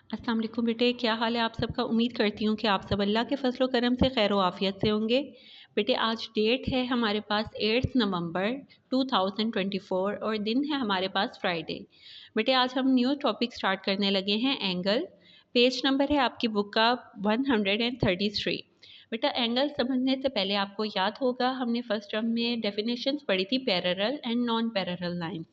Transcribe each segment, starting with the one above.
अस्सलाम वालेकुम बेटे, क्या हाल है आप सबका। उम्मीद करती हूँ कि आप सब अल्लाह के फजल करम से खैर आफियत से होंगे। बेटे आज डेट है हमारे पास 8 नवंबर 2024 और दिन है हमारे पास फ्राइडे। बेटे आज हम न्यू टॉपिक स्टार्ट करने लगे हैं, एंगल। पेज नंबर है आपकी बुक का 133। बेटा एंगल समझने से पहले आपको याद होगा हमने फर्स्ट टर्म में डेफिनेशंस पढ़ी थी, parallel and non parallel lines.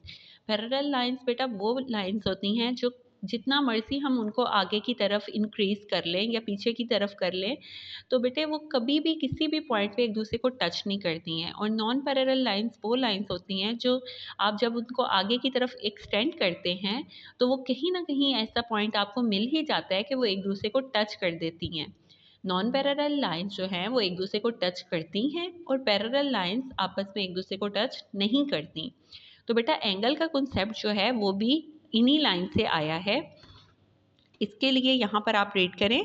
Parallel lines बेटा वो लाइंस होती हैं जो जितना मर्जी हम उनको आगे की तरफ इंक्रीज कर लें या पीछे की तरफ कर लें, तो बेटे वो कभी भी किसी भी पॉइंट पे एक दूसरे को टच नहीं करती हैं। और नॉन पैरेलल लाइंस वो लाइंस होती हैं जो आप जब उनको आगे की तरफ एक्सटेंड करते हैं तो वो कहीं ना कहीं ऐसा पॉइंट आपको मिल ही जाता है कि वो एक दूसरे को टच कर देती हैं। नॉन पैरेलल लाइंस जो हैं वो एक दूसरे को टच करती हैं और पैरेलल लाइंस आपस में एक दूसरे को टच नहीं करती। तो बेटा एंगल का कॉन्सेप्ट जो है वो भी इन्हीं लाइन से आया है। इसके लिए यहाँ पर आप रीड करें,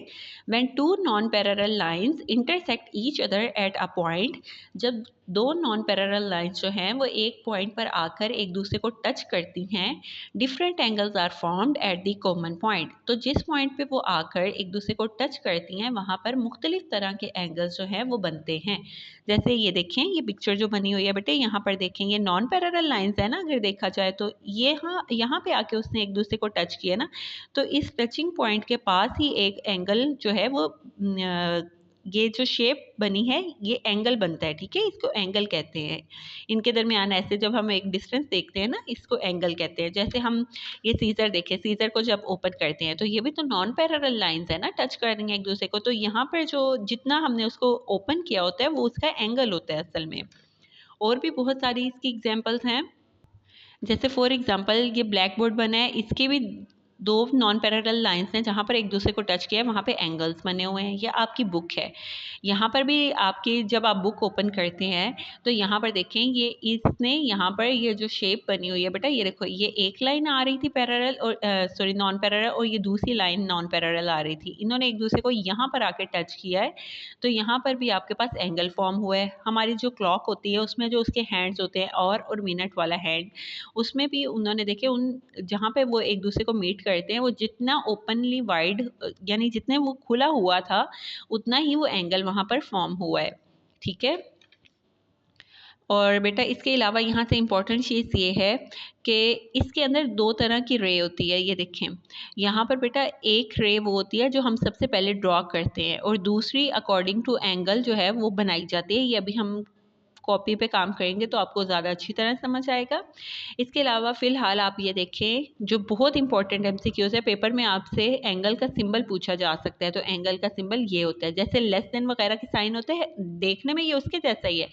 when two non parallel lines intersect each other at a point. जब दो नॉन पैरेलल लाइंस जो हैं वो एक पॉइंट पर आकर एक दूसरे को टच करती हैं, different angles are formed at the common point. तो जिस पॉइंट पे वो आकर एक दूसरे को टच करती हैं वहाँ पर मुख्तलिफ तरह के एंगल्स जो हैं वो बनते हैं। जैसे ये देखें, ये पिक्चर जो बनी हुई है बेटे, यहाँ पर देखें ये नॉन पैरेलल लाइंस है ना, अगर देखा जाए तो ये यहाँ पे आके उसने एक दूसरे को टच किया ना, तो इस टचिंग पॉइंट के पास ही एक एंगल जो है वो ये जो शेप बनी है ये एंगल बनता है, ठीक है। इसको एंगल कहते हैं। इनके दरमियान ऐसे जब हम एक डिस्टेंस देखते हैं ना, इसको एंगल कहते हैं। जैसे हम ये सीजर देखें, सीजर को जब ओपन करते हैं तो ये भी तो नॉन पैरेलल लाइंस है ना, टच कर रही हैं एक दूसरे को। तो यहाँ पर जो जितना हमने उसको ओपन किया होता है वो उसका एंगल होता है असल में। और भी बहुत सारी इसकी एग्जाम्पल्स हैं। जैसे फॉर एग्जांपल ये ब्लैक बोर्ड बना है, इसके भी दो नॉन पैरेलल लाइंस हैं जहाँ पर एक दूसरे को टच किया है, वहाँ पे एंगल्स बने हुए हैं। ये आपकी बुक है, यहाँ पर भी आपकी जब आप बुक ओपन करते हैं तो यहाँ पर देखें ये इसने यहाँ पर ये जो शेप बनी हुई है बेटा, ये देखो ये एक लाइन आ रही थी पैरेलल और सॉरी नॉन पैरेलल, और ये दूसरी लाइन नॉन पैरेलल आ रही थी। इन्होंने एक दूसरे को यहाँ पर आके टच किया है तो यहाँ पर भी आपके पास एंगल फॉर्म हुआ है। हमारी जो क्लॉक होती है उसमें जो उसके हैंड्स होते हैं और मिनट वाला हैंड, उसमें भी उन्होंने देखे उन जहाँ पे वो एक दूसरे को मीट करते हैं वो जितना ओपनली वाइड यानी जितने वो खुला हुआ था उतना ही वो एंगल वहाँ पर फॉर्म हुआ है, ठीक है। और बेटा इसके अलावा यहाँ से इम्पॉर्टेंट चीज़ ये है कि इसके अंदर दो तरह की रे होती है। ये देखें यहाँ पर बेटा एक रे वो होती है जो हम सबसे पहले ड्रॉ करते हैं और दूसरी अकॉर्डिंग टू एंगल जो है वो बनाई जाती है। ये अभी हम कॉपी पे काम करेंगे तो आपको ज़्यादा अच्छी तरह समझ आएगा। इसके अलावा फ़िलहाल आप ये देखें जो बहुत इंपॉर्टेंट एमसीक्यूज़ है, पेपर में आपसे एंगल का सिंबल पूछा जा सकता है। तो एंगल का सिंबल ये होता है, जैसे लेस देन वगैरह के साइन होते हैं, देखने में ये उसके जैसा ही है,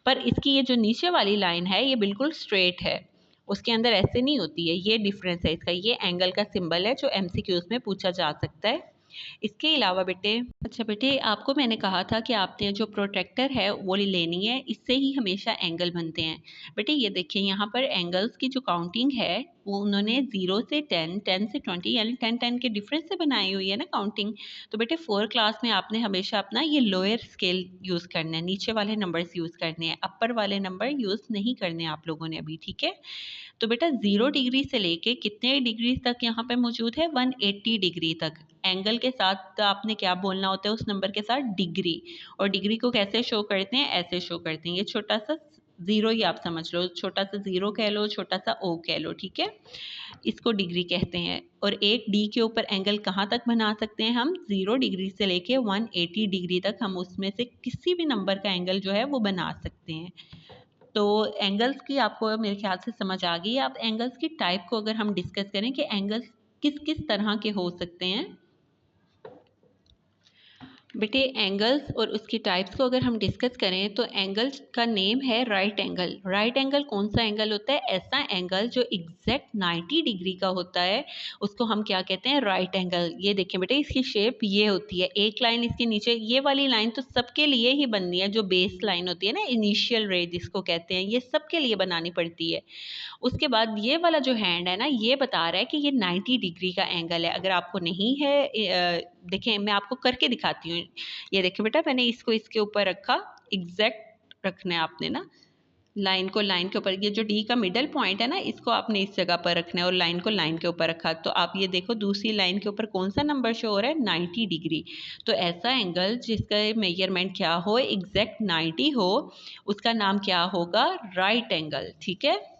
पर इसकी ये जो नीचे वाली लाइन है ये बिल्कुल स्ट्रेट है, उसके अंदर ऐसे नहीं होती है। ये डिफरेंस है इसका। ये एंगल का सिंबल है जो एमसीक्यूज़ में पूछा जा सकता है। इसके अलावा बेटे, अच्छा बेटे आपको मैंने कहा था कि आपने जो प्रोटेक्टर है वो लेनी है, इससे ही हमेशा एंगल बनते हैं। बेटे ये देखिए यहाँ पर एंगल्स की जो काउंटिंग है वो उन्होंने 0 से 10, 10 से 20 यानी 10 के डिफरेंस से बनाई हुई है ना काउंटिंग। तो बेटे 4 क्लास में आपने हमेशा अपना ये लोअर स्केल यूज़ करना है, नीचे वाले नंबर्स यूज़ करने हैं, अपर वाले नंबर यूज़ नहीं करने आप लोगों ने अभी, ठीक है। तो बेटा 0 डिग्री से लेके कितने डिग्री तक यहाँ पे मौजूद है, 180 डिग्री तक। एंगल के साथ आपने क्या बोलना होता है उस नंबर के साथ, डिग्री। और डिग्री को कैसे शो करते हैं, ऐसे शो करते हैं। ये छोटा सा ज़ीरो ही आप समझ लो, छोटा सा ज़ीरो कह लो, छोटा सा ओ कह लो, ठीक है। इसको डिग्री कहते हैं। और एक डी के ऊपर एंगल कहाँ तक बना सकते हैं हम, 0 डिग्री से लेके 180 डिग्री तक हम उसमें से किसी भी नंबर का एंगल जो है वो बना सकते हैं। तो एंगल्स की आपको मेरे ख्याल से समझ आ गई। आप एंगल्स की टाइप को अगर हम डिस्कस करें कि एंगल्स किस किस तरह के हो सकते हैं, बेटे एंगल्स और उसकी टाइप्स को अगर हम डिस्कस करें तो एंगल्स का नेम है राइट एंगल। राइट एंगल कौन सा एंगल होता है, ऐसा एंगल जो एग्जैक्ट 90 डिग्री का होता है उसको हम क्या कहते हैं, राइट एंगल। ये देखें बेटे इसकी शेप ये होती है, एक लाइन इसके नीचे, ये वाली लाइन तो सबके लिए ही बननी है, जो बेस लाइन होती है ना, इनिशियल रे जिसको कहते हैं, ये सबके लिए बनानी पड़ती है। उसके बाद ये वाला जो हैंड है ना, ये बता रहा है कि ये 90 डिग्री का एंगल है। अगर आपको नहीं है देखें मैं आपको करके दिखाती हूँ। ये देखें बेटा मैंने इसको इसके ऊपर रखा, एग्जैक्ट रखना है आपने ना, लाइन को लाइन के ऊपर, ये जो डी का मिडल पॉइंट है ना, इसको आपने इस जगह पर रखना है और लाइन को लाइन के ऊपर रखा। तो आप ये देखो दूसरी लाइन के ऊपर कौन सा नंबर शो हो रहा है, 90 डिग्री। तो ऐसा एंगल जिसका मेजरमेंट क्या हो, एग्जैक्ट 90 हो, उसका नाम क्या होगा, राइट एंगल। ठीक है,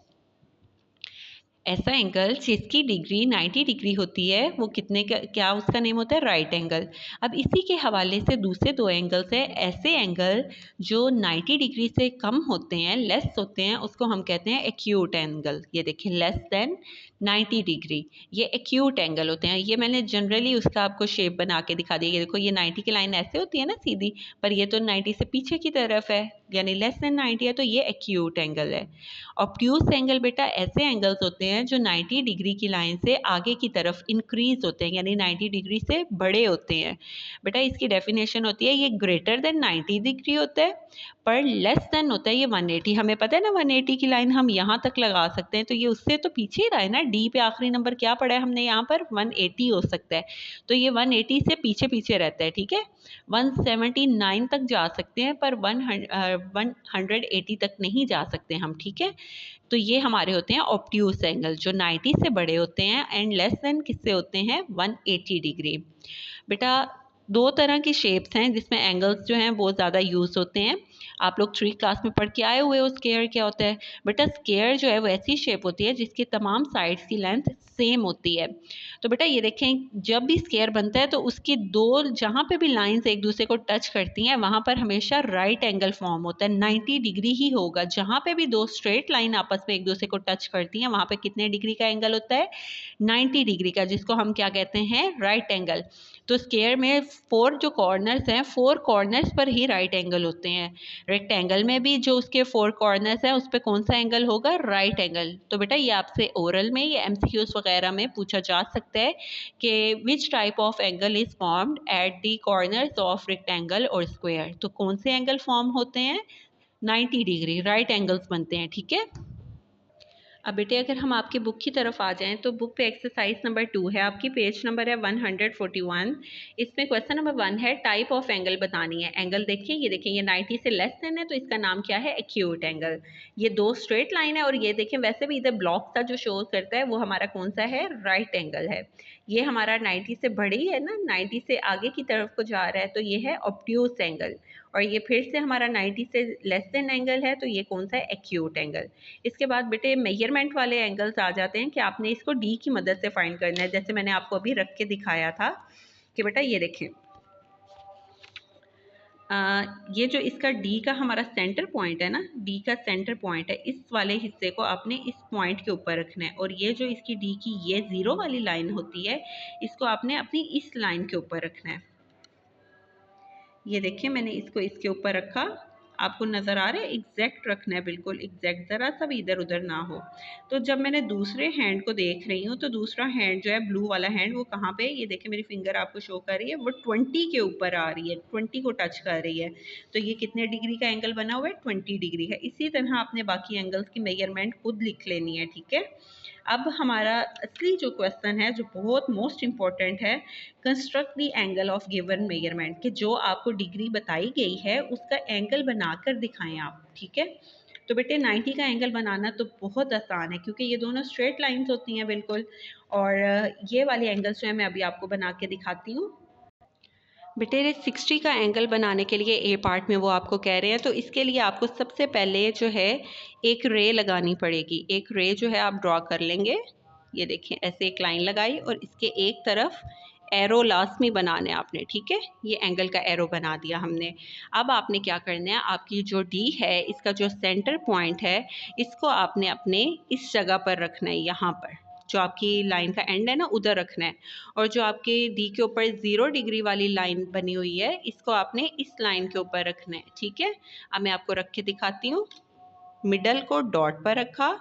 ऐसा एंगल जिसकी डिग्री 90 डिग्री होती है वो कितने का, क्या उसका नेम होता है, राइट एंगल। अब इसी के हवाले से दूसरे दो एंगल्स है, ऐसे एंगल जो 90 डिग्री से कम होते हैं, लेस होते हैं, उसको हम कहते हैं एक्यूट एंगल। ये देखिए, लेस देन 90 डिग्री, ये एक्यूट एंगल होते हैं। ये मैंने जनरली उसका आपको शेप बना के दिखा दिया। ये देखो, ये 90 की लाइन ऐसे होती है ना सीधी, पर ये तो 90 से पीछे की तरफ है, यानी लेस देन 90 है, तो ये एक्यूट एंगल है। ऑब्ट्यूज एंगल बेटा ऐसे एंगल्स होते हैं जो 90 डिग्री की लाइन से आगे की तरफ इंक्रीज होते हैं, यानी 90 डिग्री से बड़े होते हैं। बेटा इसकी डेफिनेशन होती है, ये ग्रेटर देन 90 डिग्री होता है, पर लेस देन होता है ये 180। हमें पता है ना 180 की लाइन हम यहाँ तक लगा सकते हैं, तो ये उससे तो पीछे ही रहा है ना, डी पे आखिरी नंबर क्या पड़ा है हमने यहाँ पर, 180 हो सकता है। तो ये 180 से पीछे पीछे रहता है। ठीक है, 179 तक जा सकते हैं, पर 180 तक नहीं जा सकते हम। ठीक है, तो ये हमारे होते हैं ऑब्ट्यूज एंगल जो 90 से बड़े होते हैं एंड लेस देन किससे होते हैं, 180 डिग्री। बेटा दो तरह की शेप्स हैं जिसमें एंगल्स जो हैं वो ज़्यादा यूज़ होते हैं। आप लोग 3 क्लास में पढ़ के आए हुए हो स्क्वायर क्या होता है। बेटा स्क्वायर जो है वो ऐसी शेप होती है जिसकी तमाम साइड्स की लेंथ सेम होती है। तो बेटा ये देखें, जब भी स्क्वायर बनता है तो उसकी दो, जहाँ पे भी लाइंस एक दूसरे को टच करती हैं वहाँ पर हमेशा राइट एंगल फॉर्म होता है, 90 डिग्री ही होगा। जहाँ पे भी दो स्ट्रेट लाइन आपस में एक दूसरे को टच करती हैं वहाँ पे कितने डिग्री का एंगल होता है, 90 डिग्री का, जिसको हम क्या कहते हैं, राइट एंगल। तो स्क्वायर में 4 जो कॉर्नर्स हैं, 4 कॉर्नर्स पर ही राइट एंगल होते हैं। रेक्टेंगल में भी जो उसके 4 कॉर्नर्स हैं उस पर कौन सा एंगल होगा, राइट एंगल। तो बेटा ये आपसे ओरल में या एमसीक्यूज वगैरह में पूछा जा सकता है कि which type of angle is formed at the corners of rectangle और स्क्वायर। तो कौन से एंगल फॉर्म होते हैं, 90 डिग्री राइट एंगल्स बनते हैं। ठीक है, अब बेटे अगर हम आपकी बुक की तरफ आ जाएं तो बुक पे एक्सरसाइज नंबर 2 है, आपकी पेज नंबर है 141। इसमें क्वेश्चन नंबर 1 है, टाइप ऑफ एंगल बतानी है। एंगल देखिए, ये देखिए ये 90 से लेस देन है तो इसका नाम क्या है, एक्यूट एंगल। ये दो स्ट्रेट लाइन है और ये देखिए वैसे भी इधर ब्लॉक सा जो शो करता है वो हमारा कौन सा है, राइट एंगल है। ये हमारा 90 से बड़ी है ना, 90 से आगे की तरफ को जा रहा है, तो ये है ऑब्ट्यूज एंगल। और ये फिर से हमारा 90 से लेस देन एंगल है, तो ये कौन सा है, एक्यूट एंगल। इसके बाद बेटे मेजरमेंट वाले एंगल्स आ जाते हैं कि आपने इसको डी की मदद से फाइंड करना है, जैसे मैंने आपको अभी रख के दिखाया था कि बेटा ये देखें, ये जो इसका डी का हमारा सेंटर पॉइंट है ना, डी का सेंटर पॉइंट है, इस वाले हिस्से को आपने इस पॉइंट के ऊपर रखना है। और ये जो इसकी डी की ये 0 वाली लाइन होती है, इसको आपने अपनी इस लाइन के ऊपर रखना है। ये देखिए मैंने इसको इसके ऊपर रखा, आपको नज़र आ रहा है, एग्जैक्ट रखना है, बिल्कुल एग्जैक्ट, ज़रा सा भी इधर उधर ना हो। तो जब मैंने दूसरे हैंड को देख रही हूँ तो दूसरा हैंड जो है ब्लू वाला हैंड वो कहाँ पे है, ये देखिए मेरी फिंगर आपको शो कर रही है, वो 20 के ऊपर आ रही है, 20 को टच कर रही है। तो ये कितने डिग्री का एंगल बना हुआ है, 20 डिग्री का। इसी तरह आपने बाकी एंगल्स की मेजरमेंट खुद लिख लेनी है। ठीक है, अब हमारा असली जो क्वेश्चन है जो बहुत मोस्ट इम्पॉर्टेंट है, construct the angle of given measurement, कि जो आपको डिग्री बताई गई है उसका एंगल बनाकर दिखाएं आप। ठीक है, तो बेटे 90 का एंगल बनाना तो बहुत आसान है क्योंकि ये दोनों स्ट्रेट लाइंस होती हैं बिल्कुल। और ये वाले एंगल्स जो है मैं अभी आपको बना के दिखाती हूँ। बेटे 60 का एंगल बनाने के लिए ए पार्ट में वो आपको कह रहे हैं, तो इसके लिए आपको सबसे पहले जो है एक रे लगानी पड़ेगी। एक रे जो है आप ड्रॉ कर लेंगे, ये देखिए ऐसे एक लाइन लगाई और इसके एक तरफ एरो लाजमी बनाना है आपने। ठीक है, ये एंगल का एरो बना दिया हमने। अब आपने क्या करना है, आपकी जो डी है इसका जो सेंटर पॉइंट है इसको आपने अपने इस जगह पर रखना है, यहाँ पर जो आपकी लाइन का एंड है ना उधर रखना है। और जो आपके डी के ऊपर 0 डिग्री वाली लाइन बनी हुई है इसको आपने इस लाइन के ऊपर रखना है। ठीक है, अब मैं आपको रख के दिखाती हूँ। मिडल को डॉट पर रखा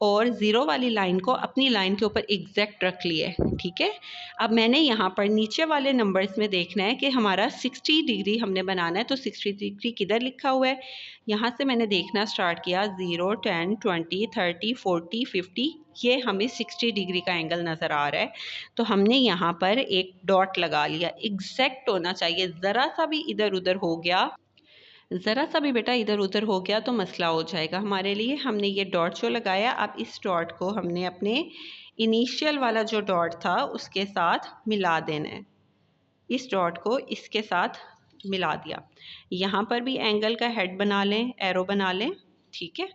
और 0 वाली लाइन को अपनी लाइन के ऊपर एग्जैक्ट रख लिए। ठीक है, अब मैंने यहाँ पर नीचे वाले नंबर्स में देखना है कि हमारा 60 डिग्री हमने बनाना है, तो 60 डिग्री किधर लिखा हुआ है, यहाँ से मैंने देखना स्टार्ट किया, 0, 10, 20, 30, 40, 50, ये हमें 60 डिग्री का एंगल नज़र आ रहा है। तो हमने यहाँ पर एक डॉट लगा लिया, एग्जैक्ट होना चाहिए, ज़रा सा भी इधर उधर हो गया ज़रा सा भी बेटा इधर उधर हो गया तो मसला हो जाएगा हमारे लिए। हमने ये डॉट जो लगाया, अब इस डॉट को हमने अपने इनिशियल वाला जो डॉट था उसके साथ मिला देना है। इस डॉट को इसके साथ मिला दिया। यहाँ पर भी एंगल का हेड बना लें, एरो बना लें, ठीक है।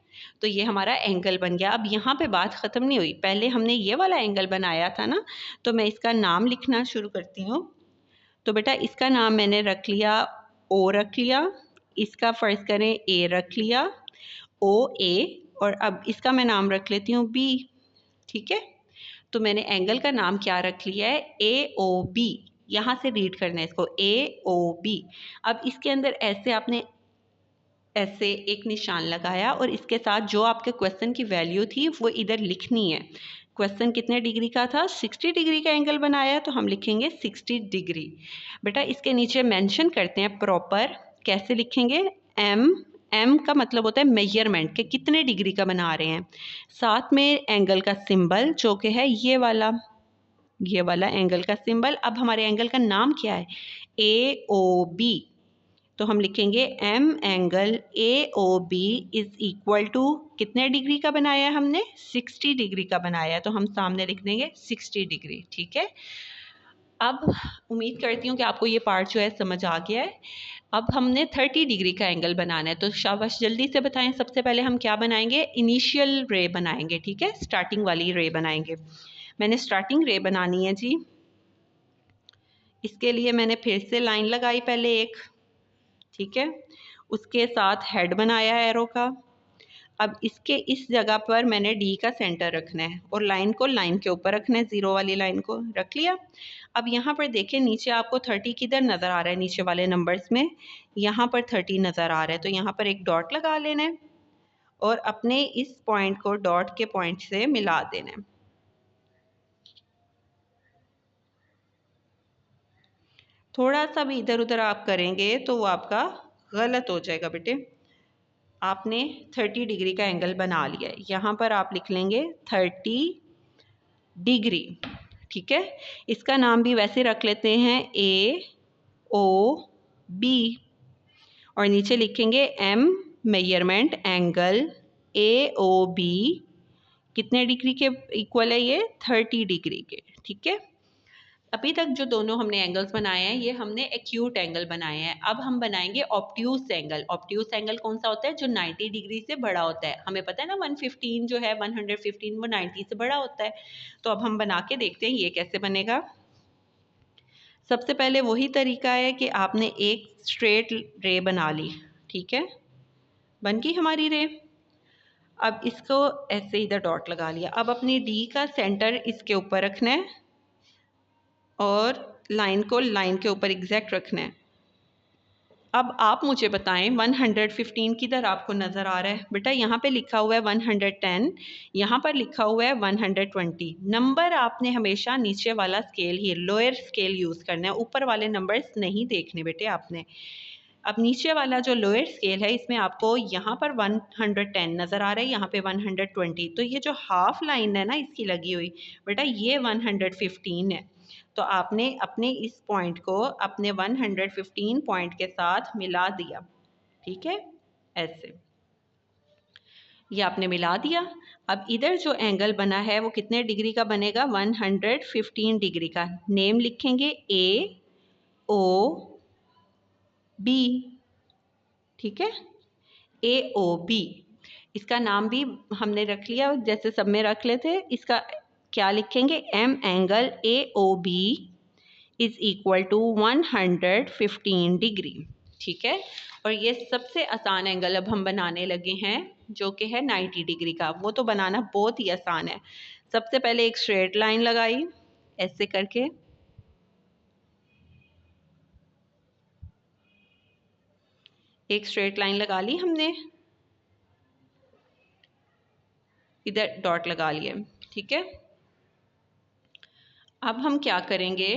तो ये हमारा एंगल बन गया। अब यहाँ पे बात ख़त्म नहीं हुई, पहले हमने ये वाला एंगल बनाया था ना, तो मैं इसका नाम लिखना शुरू करती हूँ। तो बेटा इसका नाम मैंने रख लिया, ओ रख लिया, इसका फ़र्ज़ करें ए रख लिया, ओ ए, और अब इसका मैं नाम रख लेती हूँ बी, ठीक है। तो मैंने एंगल का नाम क्या रख लिया है, ए ओ बी। यहाँ से रीड करना है इसको, ए ओ बी। अब इसके अंदर ऐसे आपने ऐसे एक निशान लगाया और इसके साथ जो आपके क्वेश्चन की वैल्यू थी वो इधर लिखनी है। क्वेश्चन कितने डिग्री का था, 60 डिग्री का एंगल बनाया, तो हम लिखेंगे 60 डिग्री। बेटा इसके नीचे मेंशन करते हैं प्रॉपर, कैसे लिखेंगे, एम का मतलब होता है मेजरमेंट के कितने डिग्री का बना रहे हैं, साथ में एंगल का सिंबल जो कि है ये वाला एंगल का सिंबल। अब हमारे एंगल का नाम क्या है, ए ओ बी। तो हम लिखेंगे M angle A O B is equal to कितने डिग्री का बनाया है हमने, 60 डिग्री का बनाया है, तो हम सामने लिख देंगे 60 डिग्री, ठीक है। अब उम्मीद करती हूँ कि आपको ये पार्ट जो है समझ आ गया है। अब हमने 30 डिग्री का एंगल बनाना है, तो शाबाश जल्दी से बताएं। सबसे पहले हम क्या बनाएंगे, इनिशियल रे बनाएंगे, ठीक है, स्टार्टिंग वाली रे बनाएंगे। मैंने स्टार्टिंग रे बनानी है जी। इसके लिए मैंने फिर से लाइन लगाई पहले एक, ठीक है, उसके साथ हेड बनाया है एरो का। अब इसके इस जगह पर मैंने डी का सेंटर रखना है और लाइन को लाइन के ऊपर रखना है, ज़ीरो वाली लाइन को रख लिया। अब यहाँ पर देखें नीचे आपको 30 किधर नज़र आ रहा है, नीचे वाले नंबर्स में यहाँ पर 30 नज़र आ रहा है, तो यहाँ पर एक डॉट लगा लेना है और अपने इस पॉइंट को डॉट के पॉइंट से मिला देना है। थोड़ा सा भी इधर उधर आप करेंगे तो वो आपका गलत हो जाएगा बेटे। आपने 30 डिग्री का एंगल बना लिया है, यहाँ पर आप लिख लेंगे 30 डिग्री, ठीक है। इसका नाम भी वैसे रख लेते हैं ए ओ बी, और नीचे लिखेंगे M measurement angle A O B कितने डिग्री के इक्वल है, ये 30 डिग्री के, ठीक है। अभी तक जो दोनों हमने एंगल्स बनाए हैं ये हमने एक्यूट एंगल बनाए हैं। अब हम बनाएंगे ऑब्ट्यूस एंगल। ऑब्ट्यूस एंगल कौन सा होता है, जो 90 डिग्री से बड़ा होता है। हमें पता है ना 115 जो है 115 वो 90 से बड़ा होता है। तो अब हम बना के देखते हैं ये कैसे बनेगा। सबसे पहले वही तरीका है कि आपने एक स्ट्रेट रे बना ली, ठीक है, बन गई हमारी रे। अब इसको ऐसे इधर डॉट लगा लिया। अब अपनी डी का सेंटर इसके ऊपर रखना है और लाइन को लाइन के ऊपर एग्जैक्ट रखना है। अब आप मुझे बताएं 115 किधर आपको नज़र आ रहा है, बेटा यहाँ पे लिखा हुआ है 110, यहाँ पर लिखा हुआ है 120। नंबर आपने हमेशा नीचे वाला स्केल ही, लोअर स्केल यूज़ करना है, ऊपर वाले नंबर्स नहीं देखने बेटे आपने। अब नीचे वाला जो लोअर स्केल है इसमें आपको यहाँ पर 110 नज़र आ रहा है, यहाँ पे 120, तो ये जो हाफ लाइन है ना इसकी लगी हुई, बेटा ये 115 है। तो आपने अपने इस पॉइंट को अपने 115 पॉइंट के साथ मिला दिया, ठीक है, ऐसे ये आपने मिला दिया। अब इधर जो एंगल बना है वो कितने डिग्री का बनेगा, 115 डिग्री का। नेम लिखेंगे ए ओ बी, ठीक है, ए ओ बी। इसका नाम भी हमने रख लिया जैसे सब में रख लेते। इसका क्या लिखेंगे, M angle A O B is equal to 115 degree, ठीक है। और ये सबसे आसान एंगल अब हम बनाने लगे हैं जो कि है 90 डिग्री का। वो तो बनाना बहुत ही आसान है। सबसे पहले एक स्ट्रेट लाइन लगाई ऐसे करके, एक स्ट्रेट लाइन लगा ली हमने, इधर डॉट लगा लिया, ठीक है। अब हम क्या करेंगे,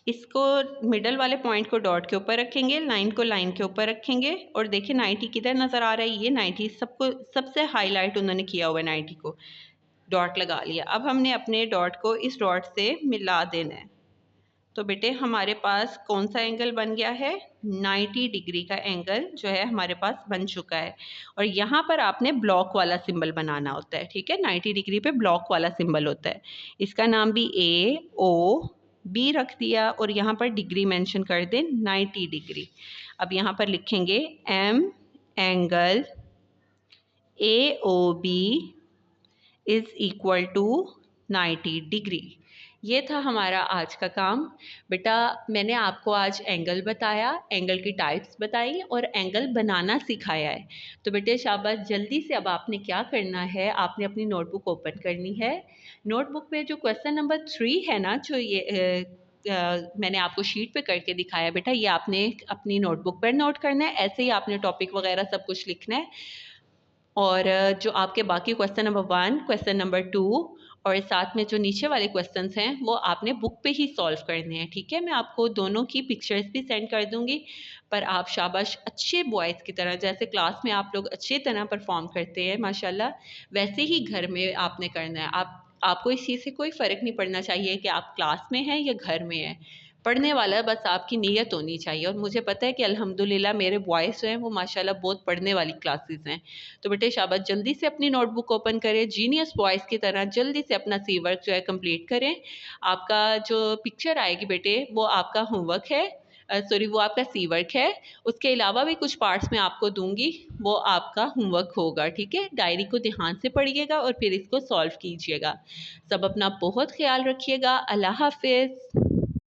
इसको मिडल वाले पॉइंट को डॉट के ऊपर रखेंगे, लाइन को लाइन के ऊपर रखेंगे, और देखिए 90 किधर नज़र आ रहा है, ये 90 सबको सबसे हाईलाइट उन्होंने किया हुआ है, 90 को डॉट लगा लिया। अब हमने अपने डॉट को इस डॉट से मिला देना है। तो बेटे हमारे पास कौन सा एंगल बन गया है, 90 डिग्री का एंगल जो है हमारे पास बन चुका है। और यहाँ पर आपने ब्लॉक वाला सिंबल बनाना होता है, ठीक है, 90 डिग्री पे ब्लॉक वाला सिंबल होता है। इसका नाम भी AOB रख दिया और यहाँ पर डिग्री मेंशन कर दें 90 डिग्री। अब यहाँ पर लिखेंगे M angle AOB is equal to 90 degree. ये था हमारा आज का काम। बेटा मैंने आपको आज एंगल बताया, एंगल की टाइप्स बताई और एंगल बनाना सिखाया है। तो बेटे शाबाश, जल्दी से अब आपने क्या करना है, आपने अपनी नोटबुक ओपन करनी है। नोटबुक पे जो क्वेश्चन नंबर 3 है ना, जो ये मैंने आपको शीट पे करके दिखाया बेटा, ये आपने अपनी नोटबुक पर नोट करना है। ऐसे ही आपने टॉपिक वगैरह सब कुछ लिखना है। और जो आपके बाकी क्वेश्चन नंबर 1, क्वेश्चन नंबर 2 और साथ में जो नीचे वाले क्वेश्चंस हैं वो आपने बुक पे ही सॉल्व करने हैं, ठीक है। मैं आपको दोनों की पिक्चर्स भी सेंड कर दूंगी। पर आप शाबाश, अच्छे बॉयज़ की तरह, जैसे क्लास में आप लोग अच्छी तरह परफॉर्म करते हैं माशाल्लाह, वैसे ही घर में आपने करना है। आपको इस चीज़ से कोई फ़र्क नहीं पड़ना चाहिए कि आप क्लास में हैं या घर में हैं। पढ़ने वाला बस आपकी नीयत होनी चाहिए। और मुझे पता है कि अल्हम्दुलिल्लाह मेरे बॉयज़ जो हैं वो माशाल्लाह बहुत पढ़ने वाली क्लासेस हैं। तो बेटे शाबाश, जल्दी से अपनी नोटबुक ओपन करें, जीनियस बॉयज़ की तरह जल्दी से अपना सी वर्क जो है कंप्लीट करें। आपका जो पिक्चर आएगी बेटे वो आपका होमवर्क है, सॉरी वो आपका सी वर्क है। उसके अलावा भी कुछ पार्ट्स मैं आपको दूंगी, वो आपका होमवर्क होगा, ठीक है। डायरी को ध्यान से पढ़िएगा और फिर इसको सॉल्व कीजिएगा। सब अपना बहुत ख्याल रखिएगा। अल्लाह हाफिज़।